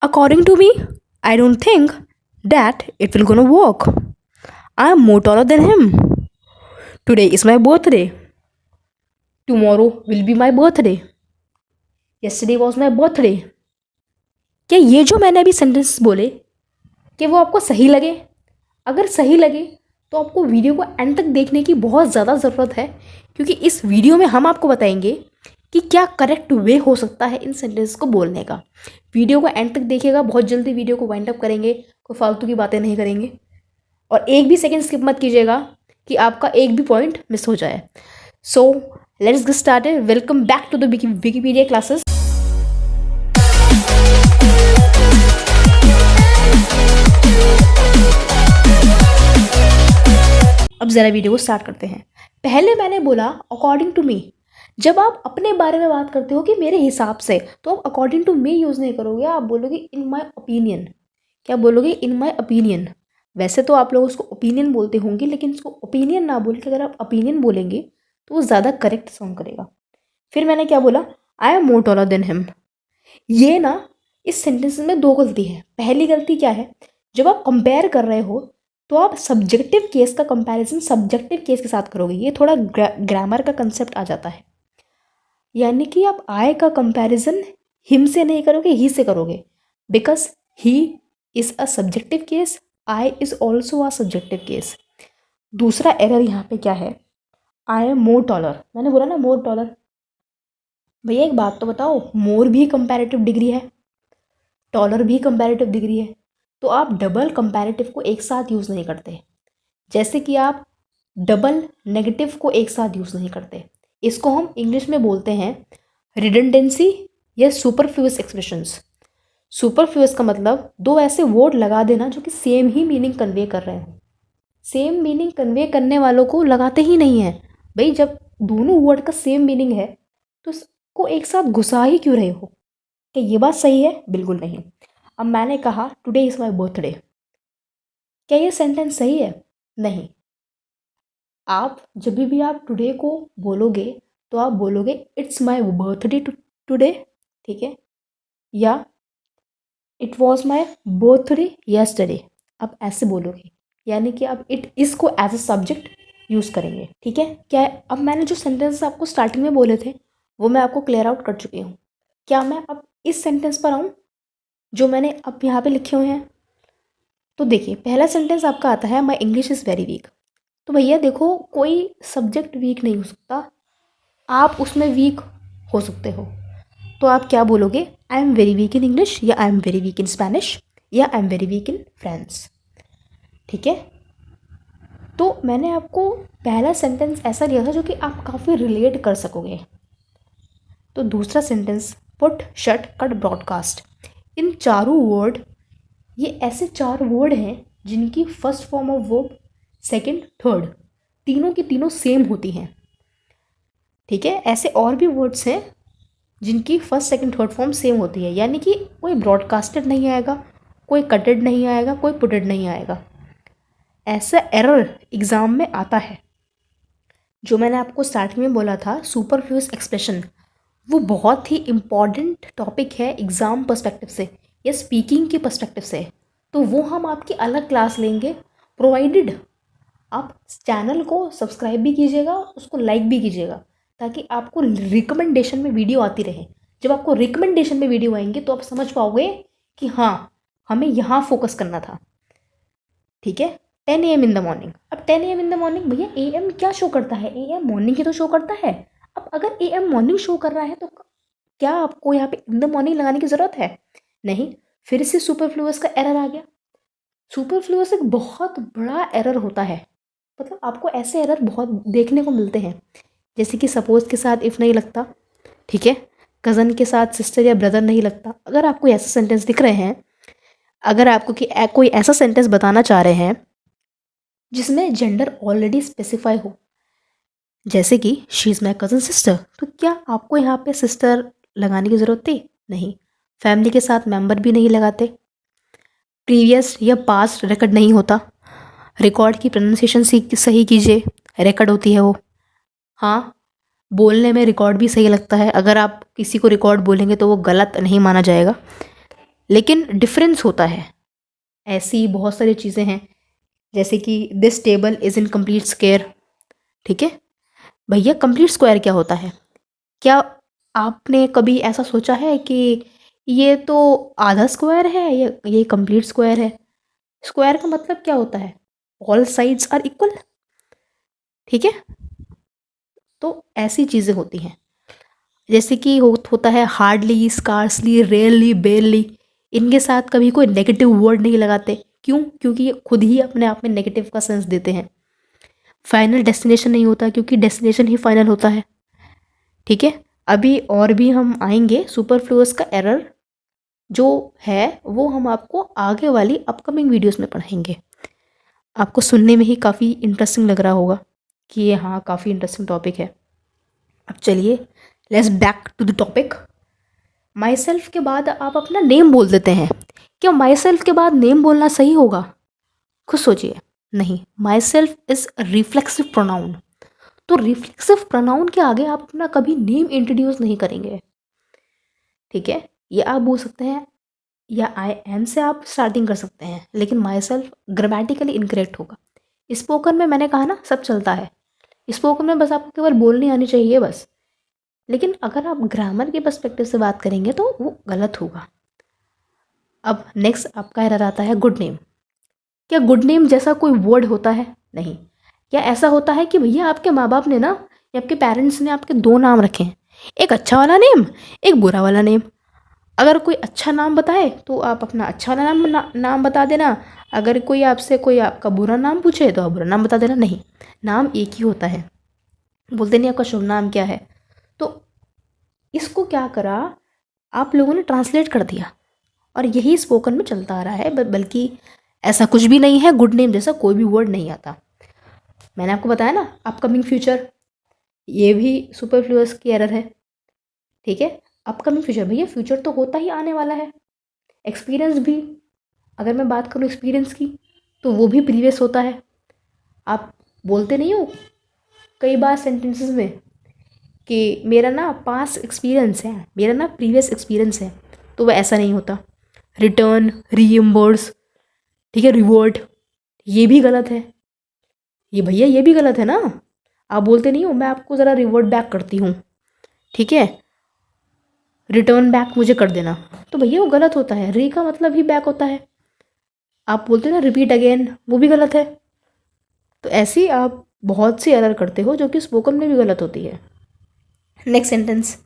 According to me, I don't think that it will gonna work. I am more taller than him. Today is my birthday. Tomorrow will be my birthday. Yesterday was my birthday. क्या ये जो मैंने अभी sentence बोले कि वो आपको सही लगे? अगर सही लगे तो आपको वीडियो को एंड तक देखने की बहुत ज़्यादा ज़रूरत है, क्योंकि इस वीडियो में हम आपको बताएंगे कि क्या करेक्ट वे हो सकता है इन सेंटेंस को बोलने का। वीडियो को एंड तक देखिएगा, बहुत जल्दी वीडियो को वाइंड अप करेंगे, कोई फालतू की बातें नहीं करेंगे और एक भी सेकंड स्किप मत कीजिएगा कि आपका एक भी पॉइंट मिस हो जाए। So let's get started. Welcome back to the Wikipedia classes. अब ज़रा वीडियो को स्टार्ट करते हैं। पहले मैंने बोला अकॉर्डिंग टू मी। जब आप अपने बारे में बात करते हो कि मेरे हिसाब से, तो आप अकॉर्डिंग टू मी यूज़ नहीं करोगे, आप बोलोगे इन माई ओपिनियन। क्या बोलोगे? इन माई ओपिनियन। वैसे तो आप लोग उसको ओपिनियन बोलते होंगे, लेकिन उसको ओपिनियन ना बोल के अगर आप ओपिनियन बोलेंगे तो वो ज़्यादा करेक्ट साउंड करेगा। फिर मैंने क्या बोला? I am more taller than him. ये ना इस सेंटेंस में दो गलती है। पहली गलती क्या है? जब आप कंपेयर कर रहे हो तो आप सब्जेक्टिव केस का कंपैरिजन सब्जेक्टिव केस के साथ करोगे। ये थोड़ा ग्रामर का कंसेप्ट आ जाता है, यानी कि आप आई का कंपैरिजन हिम से नहीं करोगे, ही से करोगे, because he is a subjective case, I is also a subjective case. दूसरा एरर यहाँ पे क्या है? I am more taller. मैंने बोला ना मोर टॉलर। भैया एक बात तो बताओ, मोर भी कंपैरेटिव डिग्री है, टॉलर भी कंपैरेटिव डिग्री है, तो आप डबल कंपैरेटिव को एक साथ यूज़ नहीं करते, जैसे कि आप डबल नेगेटिव को एक साथ यूज़ नहीं करते। इसको हम इंग्लिश में बोलते हैं रिडंडेंसी या सुपरफ्लुअस एक्सप्रेशंस। सुपरफ्लुअस का मतलब दो ऐसे वर्ड लगा देना जो कि सेम ही मीनिंग कन्वे कर रहे हो। सेम मीनिंग कन्वे करने वालों को लगाते ही नहीं है। भाई जब दोनों वर्ड का सेम मीनिंग है तो उसको एक साथ घुसा ही क्यों रहे हो? क्या ये बात सही है? बिल्कुल नहीं। अब मैंने कहा टुडे इज़ माई बर्थडे। क्या ये सेंटेंस सही है? नहीं। आप जब भी आप टुडे को बोलोगे तो आप बोलोगे इट्स माई बर्थडे टुडे, ठीक है, या it was my birthday yesterday. आप ऐसे बोलोगे, यानी कि आप इट इस को एज अ सब्जेक्ट यूज़ करेंगे, ठीक है। क्या है? अब मैंने जो सेंटेंस आपको स्टार्टिंग में बोले थे वो मैं आपको क्लियर आउट कर चुकी हूँ। क्या मैं अब इस सेंटेंस पर आऊँ जो मैंने अब यहाँ पे लिखे हुए हैं? तो देखिए, पहला सेंटेंस आपका आता है my English is very weak. तो भैया देखो, कोई सब्जेक्ट वीक नहीं हो सकता, आप उसमें वीक हो सकते हो। तो आप क्या बोलोगे? I am very weak in English, या I am very weak in Spanish, या I am very weak in French, ठीक है। तो मैंने आपको पहला सेंटेंस ऐसा दिया था जो कि आप काफ़ी रिलेट कर सकोगे। तो दूसरा sentence put shut cut broadcast. इन चारों वर्ड, ये ऐसे चार वर्ड हैं जिनकी first form of verb, second, third, तीनों की तीनों सेम होती हैं, ठीक है। ऐसे और भी वर्ड्स हैं जिनकी first second third form same होती है, यानी कि कोई ब्रॉडकास्टेड नहीं आएगा, कोई कटेड नहीं आएगा, कोई पुटेड नहीं आएगा। ऐसा एरर एग्ज़ाम में आता है। जो मैंने आपको स्टार्टिंग में बोला था सुपरफ्लुअस एक्सप्रेशन, वो बहुत ही इम्पॉर्टेंट टॉपिक है एग्ज़ाम पर्सपेक्टिव से या स्पीकिंग के पर्सपेक्टिव से। तो वो हम आपकी अलग क्लास लेंगे, प्रोवाइडेड आप चैनल को सब्सक्राइब भी कीजिएगा, उसको लाइक भी कीजिएगा, ताकि आपको रिकमेंडेशन में वीडियो आती रहे। जब आपको रिकमेंडेशन में वीडियो आएंगे तो आप समझ पाओगे कि हाँ, हमें यहाँ फोकस करना था, ठीक है। 10 AM इन द मॉर्निंग। अब 10 AM इन द मॉर्निंग, भैया AM क्या शो करता है? AM मॉर्निंग ही तो शो करता है। अब अगर AM मॉर्निंग शो कर रहा है तो क्या आपको यहाँ पे इन द मॉर्निंग लगाने की ज़रूरत है? नहीं। फिर से सुपरफ्लुअस का एरर आ गया। सुपरफ्लुअस एक बहुत बड़ा एरर होता है, मतलब आपको ऐसे एरर बहुत देखने को मिलते हैं, जैसे कि सपोज के साथ इफ़ नहीं लगता, ठीक है, कज़न के साथ सिस्टर या ब्रदर नहीं लगता। अगर आपको ऐसे सेंटेंस दिख रहे हैं, अगर आपको कि कोई ऐसा सेंटेंस बताना चाह रहे हैं जिसमें जेंडर ऑलरेडी स्पेसिफाई हो, जैसे कि she is my cousin sister, तो क्या आपको यहाँ पे सिस्टर लगाने की ज़रूरत थी? नहीं। फैमिली के साथ मेंबर भी नहीं लगाते। प्रीवियस या पास्ट रिकॉर्ड नहीं होता। रिकॉर्ड की प्रोनाउंसिएशन सही कीजिए, रिकॉर्ड होती है वो। हाँ, बोलने में रिकॉर्ड भी सही लगता है। अगर आप किसी को रिकॉर्ड बोलेंगे तो वो गलत नहीं माना जाएगा, लेकिन डिफरेंस होता है। ऐसी बहुत सारी चीज़ें हैं, जैसे कि this table is in complete square. ठीक है भैया, कंप्लीट स्क्वायर क्या होता है? क्या आपने कभी ऐसा सोचा है कि ये तो आधा स्क्वायर है या ये कंप्लीट स्क्वायर है? स्क्वायर का मतलब क्या होता है? All sides are equal. ठीक है, तो ऐसी चीज़ें होती हैं। जैसे कि होता है हार्डली, स्कार्सली, रेयरली, बेयरली। इनके साथ कभी कोई नेगेटिव वर्ड नहीं लगाते। क्यों? क्योंकि ये खुद ही अपने आप में नेगेटिव का सेंस देते हैं। फाइनल डेस्टिनेशन नहीं होता, क्योंकि डेस्टिनेशन ही फाइनल होता है। ठीक है, अभी और भी हम आएंगे सुपरफ्लूअस का एरर जो है, वो हम आपको आगे वाली अपकमिंग वीडियोस में पढ़ाएंगे। आपको सुनने में ही काफ़ी इंटरेस्टिंग लग रहा होगा कि ये हाँ काफ़ी इंटरेस्टिंग टॉपिक है। अब चलिए, let's back to the topic. Myself के बाद आप अपना नेम बोल देते हैं। क्या माई सेल्फ के बाद नेम बोलना सही होगा? खुद सोचिए। नहीं, my self is reflexive pronoun. तो रिफ्लेक्सिव प्रोनाउन के आगे आप अपना कभी नेम इंट्रोड्यूस नहीं करेंगे। ठीक है, ये आप बोल सकते हैं या आई एम से आप स्टार्टिंग कर सकते हैं, लेकिन माई सेल्फ ग्रामेटिकली इनकरेक्ट होगा। स्पोकन में मैंने कहा ना, सब चलता है। स्पोकन में बस आपको केवल बोलनी आनी चाहिए बस। लेकिन अगर आप ग्रामर के पर्सपेक्टिव से बात करेंगे तो वो गलत होगा। अब नेक्स्ट आपका एरर आता है गुड नेम। क्या गुड नेम जैसा कोई वर्ड होता है? नहीं। क्या ऐसा होता है कि भैया आपके माँ बाप ने ना, या आपके पेरेंट्स ने आपके दो नाम रखे हैं, एक अच्छा वाला नेम, एक बुरा वाला नेम। अगर कोई अच्छा नाम बताए तो आप अपना अच्छा वाला नाम बता देना। अगर कोई आपसे कोई आपका बुरा नाम पूछे तो आप बुरा नाम बता देना। नहीं, नाम एक ही होता है। बोलते नहीं आपका शुभ नाम क्या है? तो इसको क्या करा आप लोगों ने, ट्रांसलेट कर दिया, और यही स्पोकन में चलता आ रहा है। बल्कि ऐसा कुछ भी नहीं है, गुड नेम जैसा कोई भी वर्ड नहीं आता। मैंने आपको बताया ना, अपकमिंग फ्यूचर, ये भी सुपरफ्लूअस की एरर है। ठीक है, अपकमिंग फ्यूचर, भैया फ्यूचर तो होता ही आने वाला है। एक्सपीरियंस भी, अगर मैं बात करूँ एक्सपीरियंस की, तो वो भी प्रीवियस होता है। आप बोलते नहीं हो कई बार सेंटेंसेस में कि मेरा ना पास्ट एक्सपीरियंस है, मेरा ना प्रीवियस एक्सपीरियंस है, तो वह ऐसा नहीं होता। रिटर्न, रीइम्बर्स, ठीक है, रिवॉर्ड, ये भी गलत है। ये भैया ये भी गलत है ना। आप बोलते नहीं हो मैं आपको ज़रा रिवॉर्ड बैक करती हूँ, ठीक है, रिटर्न बैक मुझे कर देना, तो भैया वो गलत होता है। री का मतलब ही बैक होता है। आप बोलते हो ना रिपीट अगेन, वो भी गलत है। तो ऐसी आप बहुत सी एरर करते हो जो कि स्पोकन में भी गलत होती है। Next sentence,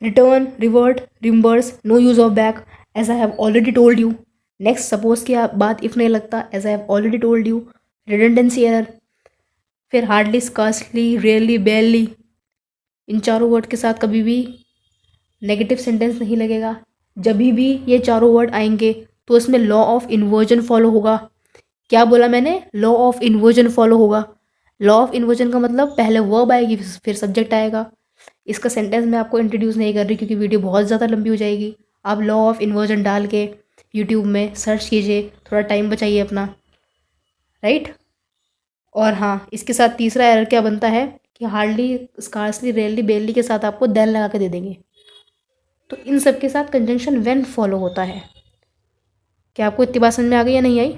return, revert, reimburse, no use of back, as I have already told you. Next, suppose की आप बात इफ नहीं लगता, as I have already told you, redundancy error. फिर हार्डली, स्कार्सली, रेयरली, बेयरली, इन चारों वर्ड के साथ कभी भी नेगेटिव सेंटेंस नहीं लगेगा। जब भी ये चारों वर्ड आएंगे तो इसमें लॉ ऑफ इन्वर्जन फॉलो होगा। क्या बोला मैंने? लॉ ऑफ इन्वर्जन फॉलो होगा। लॉ ऑफ इन्वर्जन का मतलब पहले वर्ब आएगी फिर सब्जेक्ट आएगा। इसका सेंटेंस मैं आपको इंट्रोड्यूस नहीं कर रही क्योंकि वीडियो बहुत ज़्यादा लंबी हो जाएगी। आप लॉ ऑफ इन्वर्जन डाल के यूट्यूब में सर्च कीजिए, थोड़ा टाइम बचाइए अपना, राइट। और हाँ, इसके साथ तीसरा एरर क्या बनता है कि हार्डली, स्कार्सली, रेयरली, बेयरली के साथ आपको देन लगा के दे देंगे। तो इन सब के साथ कंजंक्शन व्हेन फॉलो होता है। क्या आपको इतनी बात समझ में आ गई या नहीं आई?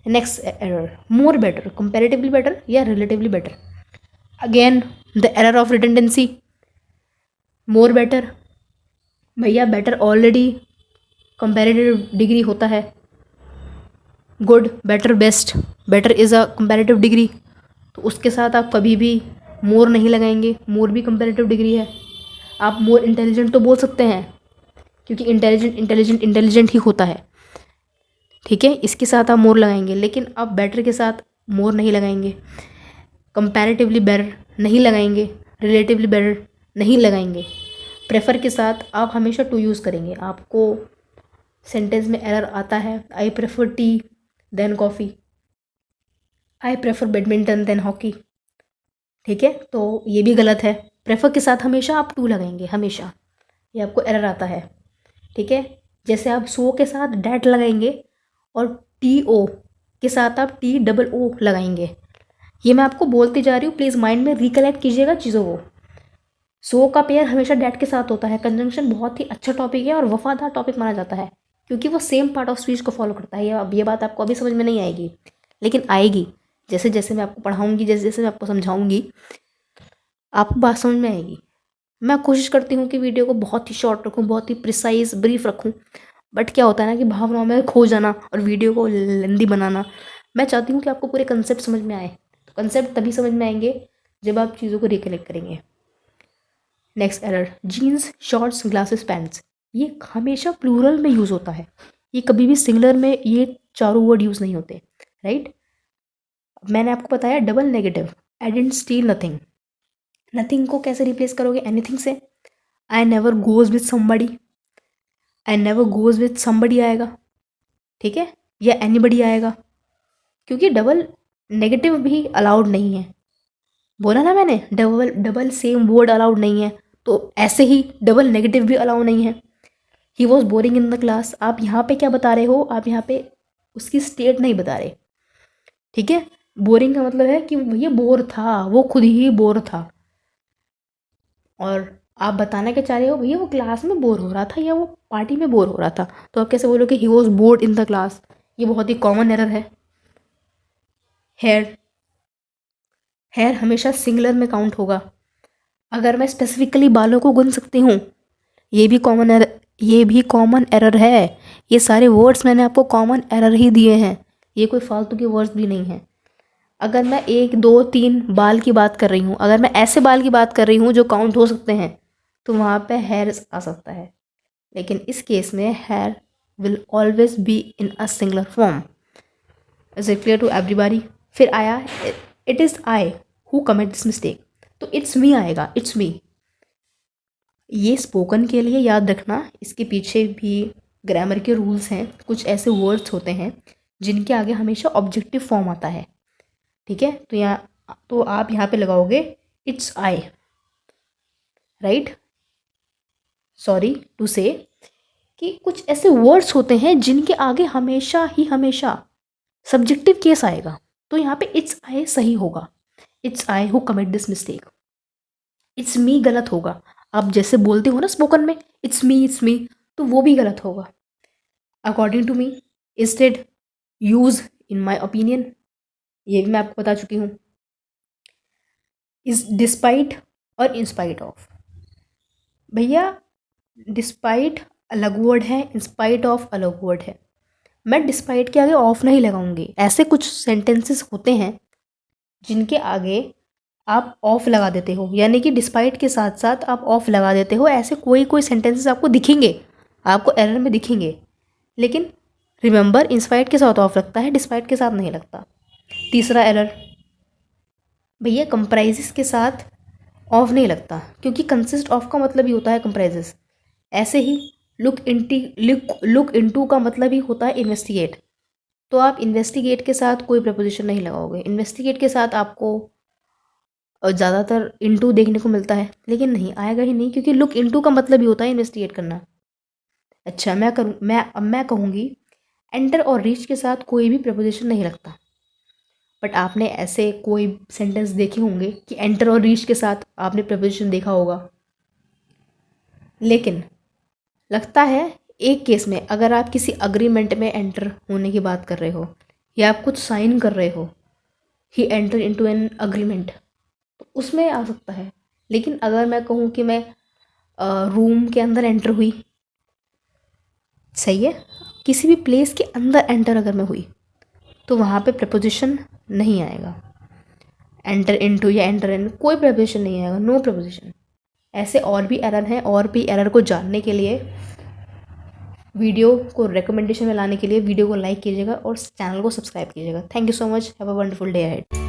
Next error, more better, comparatively better या relatively better. Again the error of redundancy. More better, भैया बेटर ऑलरेडी कंपैरेटिव डिग्री होता है। Good, better, best, better is a comparative degree, तो उसके साथ आप कभी भी मोर नहीं लगाएंगे। मोर भी कंपैरेटिव डिग्री है। आप मोर इंटेलिजेंट तो बोल सकते हैं क्योंकि इंटेलिजेंट ही होता है, ठीक है, इसके साथ आप मोर लगाएंगे, लेकिन आप बेटर के साथ मोर नहीं लगाएंगे, कंपैरेटिवली बेटर नहीं लगाएंगे, रिलेटिवली बेटर नहीं लगाएंगे। प्रेफर के साथ आप हमेशा टू यूज़ करेंगे। आपको सेंटेंस में एरर आता है, I prefer tea than coffee, I prefer badminton than hockey, ठीक है, तो ये भी गलत है। प्रेफर के साथ हमेशा आप टू लगाएंगे, हमेशा। ये आपको एरर आता है, ठीक है। जैसे आप सो के साथ डैट लगाएंगे और टी ओ के साथ आप टी डबल ओ लगाएंगे। ये मैं आपको बोलती जा रही हूँ, प्लीज़ माइंड में रिकलेक्ट कीजिएगा चीज़ों को। सो का पेयर हमेशा डैट के साथ होता है। कंजंक्शन बहुत ही अच्छा टॉपिक है और वफादार टॉपिक माना जाता है, क्योंकि वो सेम पार्ट ऑफ स्पीच को फॉलो करता है। अब ये बात आपको अभी समझ में नहीं आएगी, लेकिन आएगी जैसे जैसे मैं आपको पढ़ाऊँगी, जैसे जैसे मैं आपको समझाऊँगी, आपको बात समझ में आएगी। मैं कोशिश करती हूँ कि वीडियो को बहुत ही शॉर्ट रखूँ, बहुत ही प्रिसाइज ब्रीफ रखूँ, बट क्या होता है ना कि भावनाओं में खो जाना और वीडियो को लेंदी बनाना। मैं चाहती हूँ कि आपको पूरे कंसेप्ट समझ में आए। तो कंसेप्ट तभी समझ में आएंगे जब आप चीज़ों को रिकलेक्ट करेंगे। Next error, jeans, shorts, glasses, pants. ये हमेशा प्लूरल में यूज़ होता है, ये कभी भी सिंगुलर में ये चारों वर्ड यूज़ नहीं होते, राइट। मैंने आपको बताया double negative, I didn't steel nothing. Nothing को कैसे रिप्लेस करोगे एनीथिंग से? I never goes with somebody, I never goes with somebody आएगा, ठीक है, या एनीबडी आएगा, क्योंकि डबल नेगेटिव भी अलाउड नहीं है। बोला ना मैंने, double double same word allowed नहीं है, तो ऐसे ही डबल नेगेटिव भी अलाउ नहीं है। He was boring in the class, आप यहाँ पे क्या बता रहे हो? आप यहाँ पे उसकी स्टेट नहीं बता रहे, ठीक है। बोरिंग का मतलब है कि भैया बोर था, वो खुद ही बोर था, और आप बताना क्या चाह रहे हो? भैया वो क्लास में बोर हो रहा था या वो पार्टी में बोर हो रहा था। तो आप कैसे बोलोगे he was bored in the class? ये बहुत ही कॉमन एरर है। हेयर, हेयर हमेशा सिंगुलर में काउंट होगा। अगर मैं स्पेसिफिकली बालों को गिन सकती हूँ, ये भी कॉमन एरर है। ये सारे वर्ड्स मैंने आपको कॉमन एरर ही दिए हैं, ये कोई फालतू के वर्ड्स भी नहीं हैं। अगर मैं 1 2 3 बाल की बात कर रही हूँ, अगर मैं ऐसे बाल की बात कर रही हूँ जो काउंट हो सकते हैं, तो वहाँ पे हेयर आ सकता है। लेकिन इस केस में hair will always be in a singular form. Is it clear to everybody? फिर आया it is I who commit this mistake, तो इट्स मी आएगा, इट्स मी। ये स्पोकन के लिए याद रखना, इसके पीछे भी ग्रामर के रूल्स हैं। कुछ ऐसे वर्ड्स होते हैं जिनके आगे हमेशा ऑब्जेक्टिव फॉर्म आता है, ठीक है। तो आप यहाँ पे लगाओगे it's I, right. Sorry to say कि कुछ ऐसे वर्ड्स होते हैं जिनके आगे हमेशा सब्जेक्टिव केस आएगा, तो यहाँ पे इट्स आई सही होगा। It's I who commit this mistake. It's me गलत होगा। आप जैसे बोलते हो ना स्पोकन में इट्स मी, तो वो भी गलत होगा। According to me, instead, use, in my opinion, ये भी मैं आपको बता चुकी हूँ। इज डिस्पाइट और इंस्पाइट ऑफ। भैया डिस्पाइट अलग वर्ड है, इंस्पाइट ऑफ अलग वर्ड है। मैं डिस्पाइट के आगे ऑफ नहीं लगाऊंगी। ऐसे कुछ सेंटेंसेस होते हैं जिनके आगे आप ऑफ लगा देते हो, यानी कि डिस्पाइट के साथ साथ आप ऑफ लगा देते हो। ऐसे कोई सेंटेंसेस आपको दिखेंगे, आपको एरर में दिखेंगे, लेकिन रिमेंबर इंस्पाइट के साथ ऑफ लगता है, डिस्पाइट के साथ नहीं लगता। तीसरा एरर, भैया कंप्राइजेस के साथ ऑफ नहीं लगता, क्योंकि कंसिस्ट ऑफ का मतलब ही होता है कंप्राइजेस। ऐसे ही लुक इनटू का मतलब ही होता है इन्वेस्टिगेट, तो आप इन्वेस्टिगेट के साथ कोई प्रपोजिशन नहीं लगाओगे। इन्वेस्टिगेट के साथ आपको ज़्यादातर इनटू देखने को मिलता है, लेकिन नहीं आएगा ही नहीं, क्योंकि लुक इनटू का मतलब ही होता है इन्वेस्टिगेट करना। अच्छा, मैं कहूँगी एंटर और रीच के साथ कोई भी प्रपोजिशन नहीं लगता, बट आपने ऐसे कोई सेंटेंस देखे होंगे कि एंटर और रीच के साथ आपने प्रपोजिशन देखा होगा। लेकिन लगता है एक केस में, अगर आप किसी अग्रीमेंट में एंटर होने की बात कर रहे हो या आप कुछ साइन कर रहे हो, ही एंटर इनटू एन अग्रीमेंट, तो उसमें आ सकता है। लेकिन अगर मैं कहूँ कि मैं रूम के अंदर एंटर हुई, सही है, किसी भी प्लेस के अंदर एंटर अगर मैं हुई, तो वहाँ पे प्रपोजिशन नहीं आएगा। एंटर इनटू या एंटर इन कोई प्रपोजिशन नहीं आएगा, नो प्रपोजिशन। ऐसे और भी एरर हैं, और भी एरर को जानने के लिए, वीडियो को रिकमेंडेशन में लाने के लिए वीडियो को लाइक कीजिएगा और चैनल को सब्सक्राइब कीजिएगा। Thank you so much, have a wonderful day ahead.